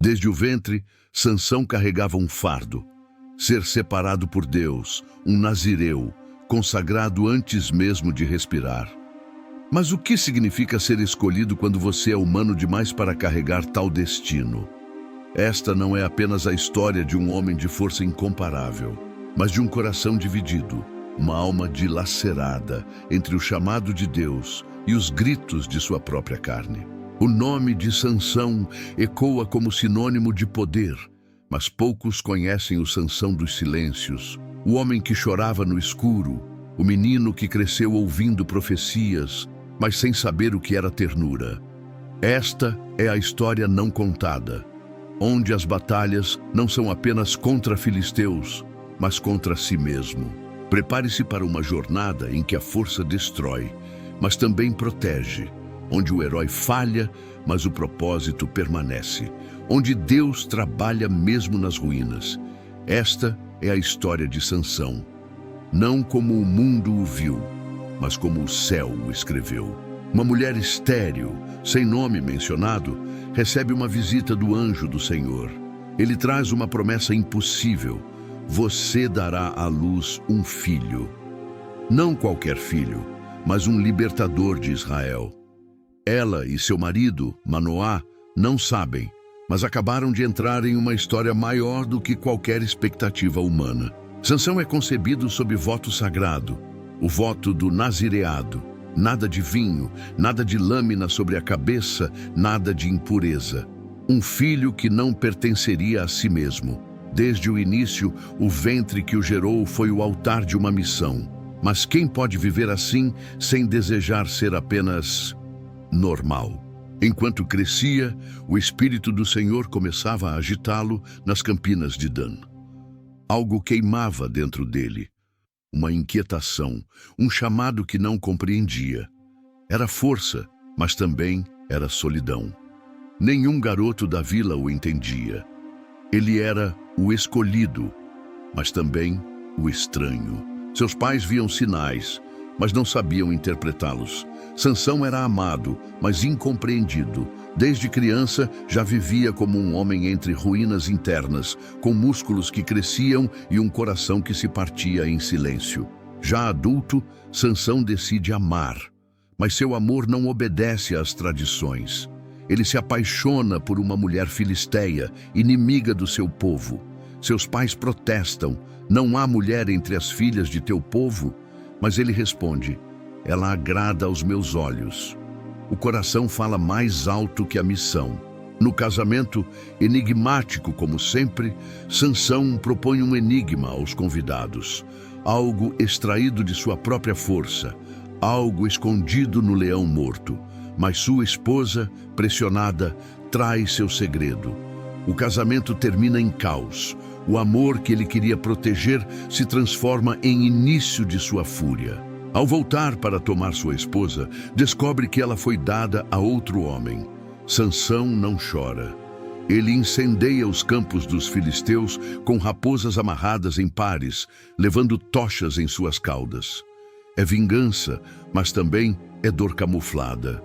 Desde o ventre, Sansão carregava um fardo. Ser separado por Deus, um nazireu, consagrado antes mesmo de respirar. Mas o que significa ser escolhido quando você é humano demais para carregar tal destino? Esta não é apenas a história de um homem de força incomparável, mas de um coração dividido, uma alma dilacerada entre o chamado de Deus e os gritos de sua própria carne. O nome de Sansão ecoa como sinônimo de poder, mas poucos conhecem o Sansão dos silêncios, o homem que chorava no escuro, o menino que cresceu ouvindo profecias, mas sem saber o que era ternura. Esta é a história não contada, onde as batalhas não são apenas contra filisteus, mas contra si mesmo. Prepare-se para uma jornada em que a força destrói, mas também protege, onde o herói falha, mas o propósito permanece, onde Deus trabalha mesmo nas ruínas. Esta é a história de Sansão, não como o mundo o viu, mas como o céu o escreveu. Uma mulher estéril, sem nome mencionado, recebe uma visita do anjo do Senhor. Ele traz uma promessa impossível: você dará à luz um filho. Não qualquer filho, mas um libertador de Israel. Ela e seu marido, Manoá, não sabem, mas acabaram de entrar em uma história maior do que qualquer expectativa humana. Sansão é concebido sob voto sagrado, o voto do nazireado. Nada de vinho, nada de lâmina sobre a cabeça, nada de impureza. Um filho que não pertenceria a si mesmo. Desde o início, o ventre que o gerou foi o altar de uma missão. Mas quem pode viver assim sem desejar ser apenas normal? Enquanto crescia, o Espírito do Senhor começava a agitá-lo nas campinas de Dan. Algo queimava dentro dele. Uma inquietação, um chamado que não compreendia. Era força, mas também era solidão. Nenhum garoto da vila o entendia. Ele era o escolhido, mas também o estranho. Seus pais viam sinais, mas não sabiam interpretá-los. Sansão era amado, mas incompreendido. Desde criança, já vivia como um homem entre ruínas internas, com músculos que cresciam e um coração que se partia em silêncio. Já adulto, Sansão decide amar, mas seu amor não obedece às tradições. Ele se apaixona por uma mulher filisteia, inimiga do seu povo. Seus pais protestam: não há mulher entre as filhas de teu povo. Mas ele responde: ela agrada aos meus olhos. O coração fala mais alto que a missão. No casamento, enigmático como sempre, Sansão propõe um enigma aos convidados. Algo extraído de sua própria força, algo escondido no leão morto. Mas sua esposa, pressionada, traz seu segredo. O casamento termina em caos. O amor que ele queria proteger se transforma em início de sua fúria. Ao voltar para tomar sua esposa, descobre que ela foi dada a outro homem. Sansão não chora. Ele incendeia os campos dos filisteus com raposas amarradas em pares, levando tochas em suas caudas. É vingança, mas também é dor camuflada.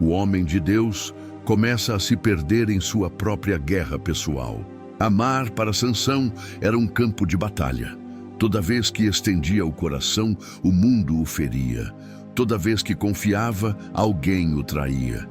O homem de Deus começa a se perder em sua própria guerra pessoal. Amar para Sansão era um campo de batalha. Toda vez que estendia o coração, o mundo o feria. Toda vez que confiava, alguém o traía.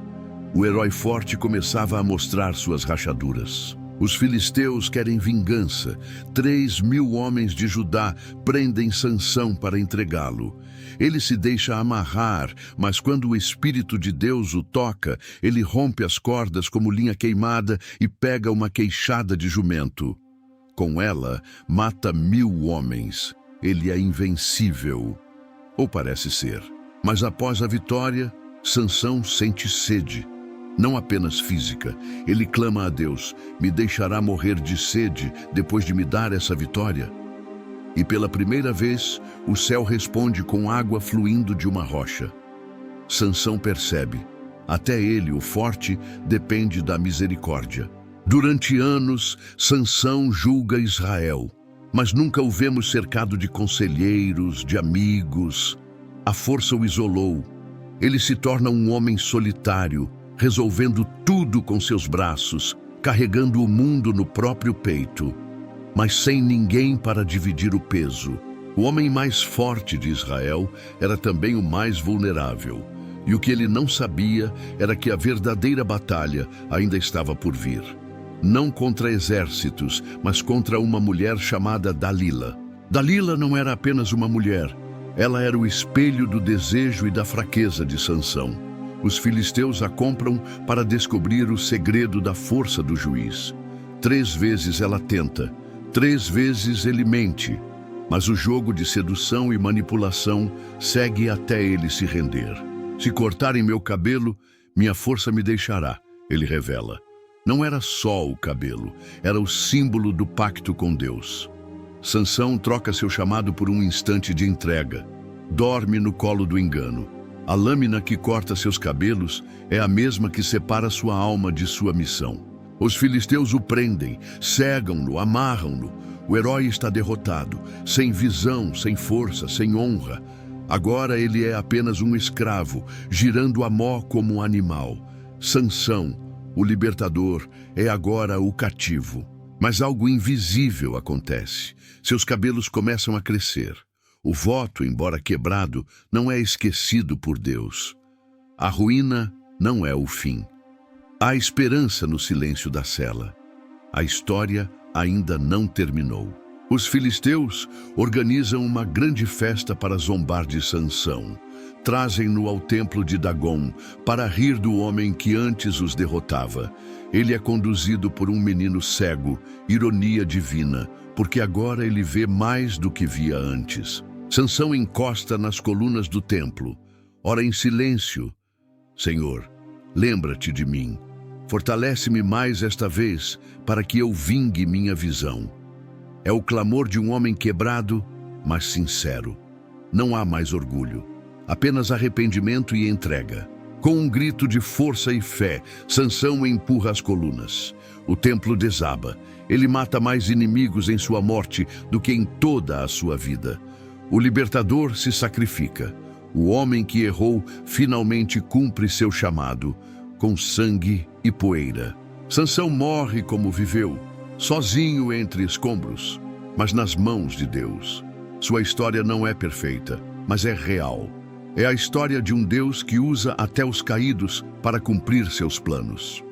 O herói forte começava a mostrar suas rachaduras. Os filisteus querem vingança. 3.000 homens de Judá prendem Sansão para entregá-lo. Ele se deixa amarrar, mas quando o Espírito de Deus o toca, ele rompe as cordas como linha queimada e pega uma queixada de jumento. Com ela, mata 1.000 homens. Ele é invencível, ou parece ser. Mas após a vitória, Sansão sente sede. Não apenas física. Ele clama a Deus: me deixará morrer de sede depois de me dar essa vitória? E pela primeira vez, o céu responde com água fluindo de uma rocha. Sansão percebe: até ele, o forte, depende da misericórdia. Durante anos, Sansão julga Israel, mas nunca o vemos cercado de conselheiros, de amigos. A força o isolou. Ele se torna um homem solitário, resolvendo tudo com seus braços, carregando o mundo no próprio peito, mas sem ninguém para dividir o peso. O homem mais forte de Israel era também o mais vulnerável, e o que ele não sabia era que a verdadeira batalha ainda estava por vir. Não contra exércitos, mas contra uma mulher chamada Dalila. Dalila não era apenas uma mulher, ela era o espelho do desejo e da fraqueza de Sansão. Os filisteus a compram para descobrir o segredo da força do juiz. 3 vezes ela tenta, 3 vezes ele mente, mas o jogo de sedução e manipulação segue até ele se render. Se cortarem meu cabelo, minha força me deixará, ele revela. Não era só o cabelo, era o símbolo do pacto com Deus. Sansão troca seu chamado por um instante de entrega. Dorme no colo do engano. A lâmina que corta seus cabelos é a mesma que separa sua alma de sua missão. Os filisteus o prendem, cegam-no, amarram-no. O herói está derrotado, sem visão, sem força, sem honra. Agora ele é apenas um escravo, girando a mó como um animal. Sansão, o libertador, é agora o cativo. Mas algo invisível acontece. Seus cabelos começam a crescer. O voto, embora quebrado, não é esquecido por Deus. A ruína não é o fim. Há esperança no silêncio da cela. A história ainda não terminou. Os filisteus organizam uma grande festa para zombar de Sansão. Trazem-no ao templo de Dagom para rir do homem que antes os derrotava. Ele é conduzido por um menino cego, ironia divina, porque agora ele vê mais do que via antes. Sansão encosta nas colunas do templo. Ora em silêncio. Senhor, lembra-te de mim. Fortalece-me mais esta vez, para que eu vingue minha visão. É o clamor de um homem quebrado, mas sincero. Não há mais orgulho, apenas arrependimento e entrega. Com um grito de força e fé, Sansão empurra as colunas. O templo desaba. Ele mata mais inimigos em sua morte do que em toda a sua vida. O libertador se sacrifica. O homem que errou finalmente cumpre seu chamado, com sangue e poeira. Sansão morre como viveu, sozinho entre escombros, mas nas mãos de Deus. Sua história não é perfeita, mas é real. É a história de um Deus que usa até os caídos para cumprir seus planos.